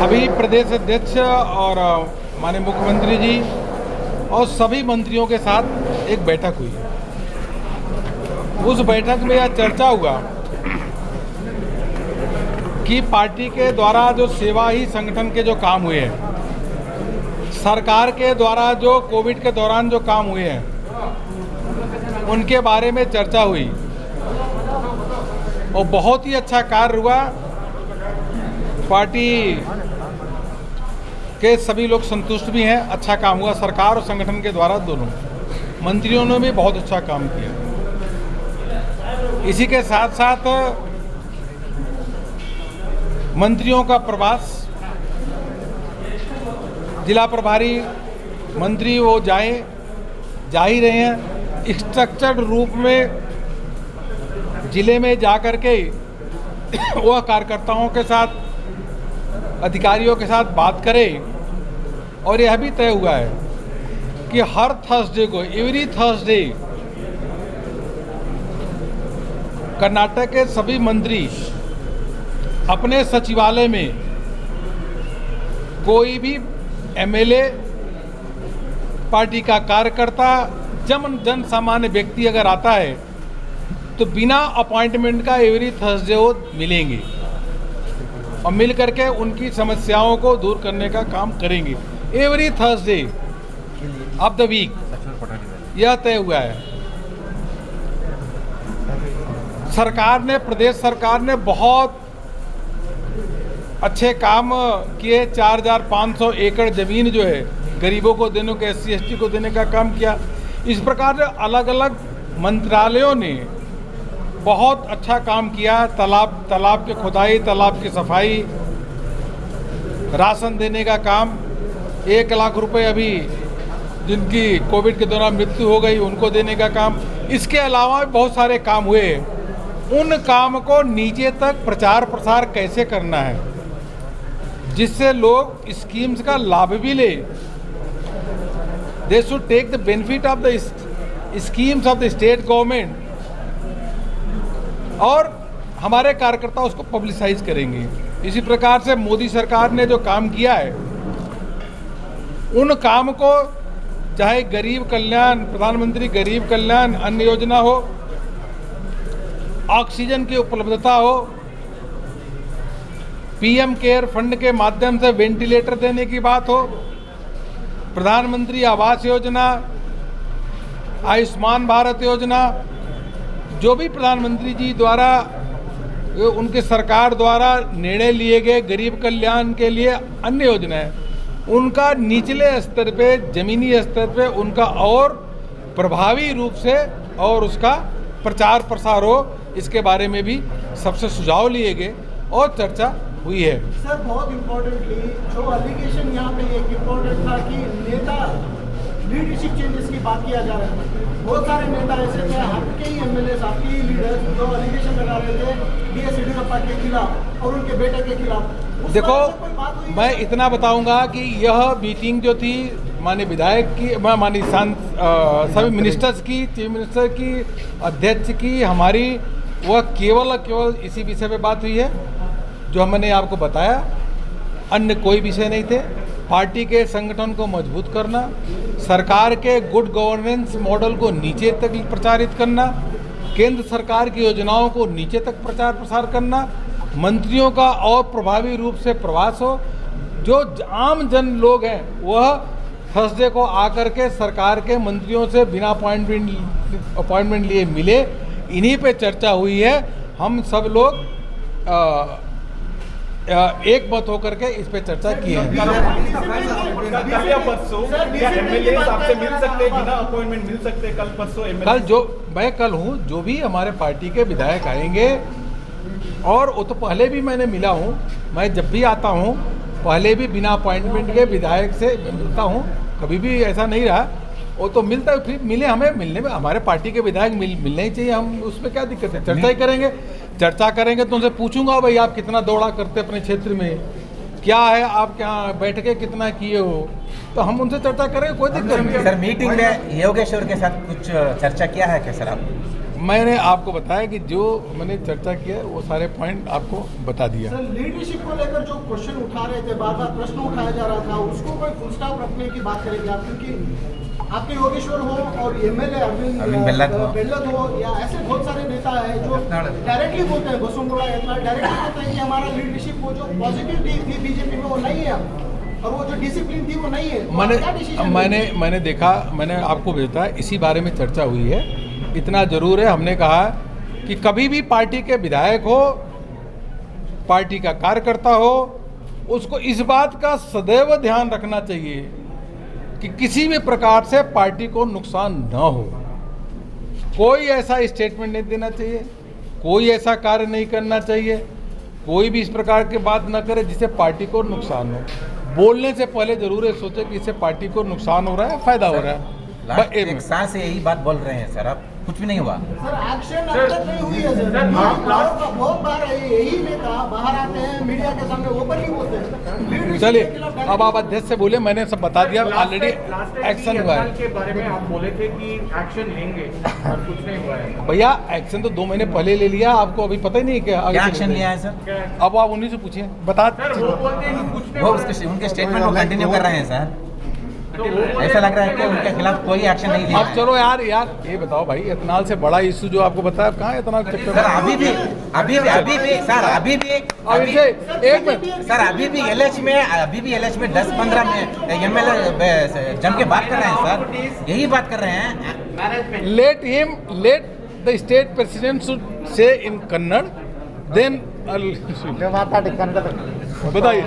अभी प्रदेश अध्यक्ष और माननीय मुख्यमंत्री जी और सभी मंत्रियों के साथ एक बैठक हुई। उस बैठक में यह चर्चा हुआ कि पार्टी के द्वारा जो सेवा ही संगठन के जो काम हुए हैं, सरकार के द्वारा जो कोविड के दौरान जो काम हुए हैं, उनके बारे में चर्चा हुई और बहुत ही अच्छा कार्य हुआ। पार्टी के सभी लोग संतुष्ट भी हैं, अच्छा काम हुआ सरकार और संगठन के द्वारा। दोनों मंत्रियों ने भी बहुत अच्छा काम किया। इसी के साथ साथ मंत्रियों का प्रवास, जिला प्रभारी मंत्री वो जा ही रहे हैं, स्ट्रक्चर्ड रूप में जिले में जाकर के वह कार्यकर्ताओं के साथ, अधिकारियों के साथ बात करें। और यह भी तय हुआ है कि हर थर्सडे को, एवरी थर्सडे, कर्नाटक के सभी मंत्री अपने सचिवालय में कोई भी एमएलए, पार्टी का कार्यकर्ता, जन सामान्य व्यक्ति अगर आता है तो बिना अपॉइंटमेंट का एवरी थर्सडे वो मिलेंगे और मिल करके उनकी समस्याओं को दूर करने का काम करेंगे every Thursday of the week. यह तय हुआ है। सरकार ने, प्रदेश सरकार ने बहुत अच्छे काम किए। 4500 एकड़ जमीन जो है गरीबों को देने को, SC ST को देने का काम किया। इस प्रकार से अलग अलग मंत्रालयों ने बहुत अच्छा काम किया। तालाब की खुदाई, तालाब की सफाई, राशन देने का काम, 1 लाख रुपए अभी जिनकी कोविड के दौरान मृत्यु हो गई उनको देने का काम। इसके अलावा बहुत सारे काम हुए। उन काम को नीचे तक प्रचार प्रसार कैसे करना है जिससे लोग स्कीम्स का लाभ भी ले। They should take the benefit of the schemes of the state government, और हमारे कार्यकर्ता उसको पब्लिसाइज करेंगे। इसी प्रकार से मोदी सरकार ने जो काम किया है, उन काम को, चाहे गरीब कल्याण, प्रधानमंत्री गरीब कल्याण अन्न योजना हो, ऑक्सीजन की उपलब्धता हो, PM केयर फंड के माध्यम से वेंटिलेटर देने की बात हो, प्रधानमंत्री आवास योजना, आयुष्मान भारत योजना, जो भी प्रधानमंत्री जी द्वारा, उनके सरकार द्वारा निर्णय लिए गए गरीब कल्याण के लिए अन्य योजनाएं, उनका निचले स्तर पे, जमीनी स्तर पे उनका और प्रभावी रूप से और उसका प्रचार प्रसार हो, इसके बारे में भी सबसे सुझाव लिए गए और चर्चा हुई है। सर, बहुत इम्पोर्टेंटली जो एलिगेशन यहाँ पे एक इम्पोर्टेंट था कि नेता लीडरशिप चेंजेस की बात किया जा रहा है। बहुत सारे नेता ऐसे थे, आपके ही MLAs, आपके ही लीडर्स जो एलिगेशन लगा रहे थे DS येडियुरप्पा के खिलाफ और उनके बेटे के खिलाफ। देखो, मैं इतना बताऊंगा कि यह मीटिंग जो थी माननीय विधायक की, माननीय सभी मिनिस्टर्स की, चीफ मिनिस्टर की, अध्यक्ष की, हमारी, वह केवल इसी विषय पे बात हुई है जो मैंने आपको बताया। अन्य कोई विषय नहीं थे। पार्टी के संगठन को मजबूत करना, सरकार के गुड गवर्नेंस मॉडल को नीचे तक प्रचारित करना, केंद्र सरकार की योजनाओं को नीचे तक प्रचार प्रसार करना, मंत्रियों का और प्रभावी रूप से प्रवास हो, जो आम जन लोग हैं वह थर्सडे को आकर के सरकार के मंत्रियों से बिना अपॉइंटमेंट लिए मिले। इन्हीं पे चर्चा हुई है। हम सब लोग एक मत होकर के इस पे चर्चा की है। कल जो मैं कल हूँ, जो भी हमारे पार्टी के विधायक आएंगे, और वो तो पहले भी मैंने मिला हूँ, मैं जब भी आता हूँ पहले भी बिना अपॉइंटमेंट के विधायक से मिलता हूँ, कभी भी ऐसा नहीं रहा। वो तो मिलता है, फिर मिले, हमें मिलने में, हमारे पार्टी के विधायक मिलने ही चाहिए। हम उसमें क्या दिक्कत है? चर्चा ही करेंगे। चर्चा करेंगे तो उनसे पूछूंगा, भाई आप कितना दौड़ा करते अपने क्षेत्र में, क्या है, आप क्या बैठकें कितना किए हो, तो हम उनसे चर्चा करेंगे, कोई दिक्कत नहीं। सर, मीटिंग में योगेश्वर के साथ कुछ चर्चा किया है क्या सर आप? मैंने आपको बताया कि जो मैंने चर्चा किया है वो सारे पॉइंट आपको बता दिया। सर लीडरशिप को लेकर जो क्वेश्चन उठा रहे थे, बार बार प्रश्न उठाया जा रहा था, उसको कोई फुल स्टॉप रखने की बात करेंगे आप? क्योंकि आपके योगेश्वर हो और एमएलए अरविंद बेल्लत हो या ऐसे बहुत सारे नेता है जो डायरेक्टली बोलते हैं, वसुंधरा डायरेक्टली बोलते हैं कि हमारा लीडरशिप वो जो पॉजिटिविटी थी बीजेपी में वो नहीं है और वो जो डिसिप्लिन थी वो नहीं है। मैंने देखा, मैंने आपको भेजा है, इसी बारे में चर्चा हुई है। इतना जरूर है, हमने कहा कि कभी भी पार्टी के विधायक हो, पार्टी का कार्यकर्ता हो, उसको इस बात का सदैव ध्यान रखना चाहिए कि किसी भी प्रकार से पार्टी को नुकसान न हो। कोई ऐसा स्टेटमेंट नहीं देना चाहिए, कोई ऐसा कार्य नहीं करना चाहिए, कोई भी इस प्रकार की बात न करे जिससे पार्टी को नुकसान हो। बोलने से पहले जरूर ये सोचे कि इससे पार्टी को नुकसान हो रहा है, फायदा हो रहा है। एक साल से यही बात बोल रहे हैं सर, अब कुछ भी नहीं हुआ सर। एक्शन अब तक नहीं हुई है सर। बहुत बार यही नेता बाहर आते हैं मीडिया के सामने ओपनली बोलते हैं। चलिए अब आप अध्यक्ष से बोले, मैंने सब बता दिया, ऑलरेडी एक्शन हुआ है। के बारे में आप बोले थे कि एक्शन लेंगे और कुछ नहीं हुआ है। भैया एक्शन तो 2 महीने पहले ले लिया, आपको अभी पता ही नहीं है क्या एक्शन लिया है सर? अब आप उन्हीं से पूछिए, बता। वो बोलते हैं कि कुछ नहीं वो हुआ। उनके स्टेटमेंट को कंटिन्यू कर रहे हैं सर। ऐसा लग रहा है कि उनके खिलाफ कोई एक्शन नहीं लिया। अब चलो यार ये बताओ भाई, इथेनॉल से बड़ा इशू जो आपको बताया, कहाँ इथेनॉल चक्कर? सर अभी भी सर अभी भी एक मिनट सर अभी भी एलएच में 10-15 में एमएलए जम के बात कर रहे हैं सर, यही बात कर रहे हैं। Let the state president should say in Kannada, then बताइए।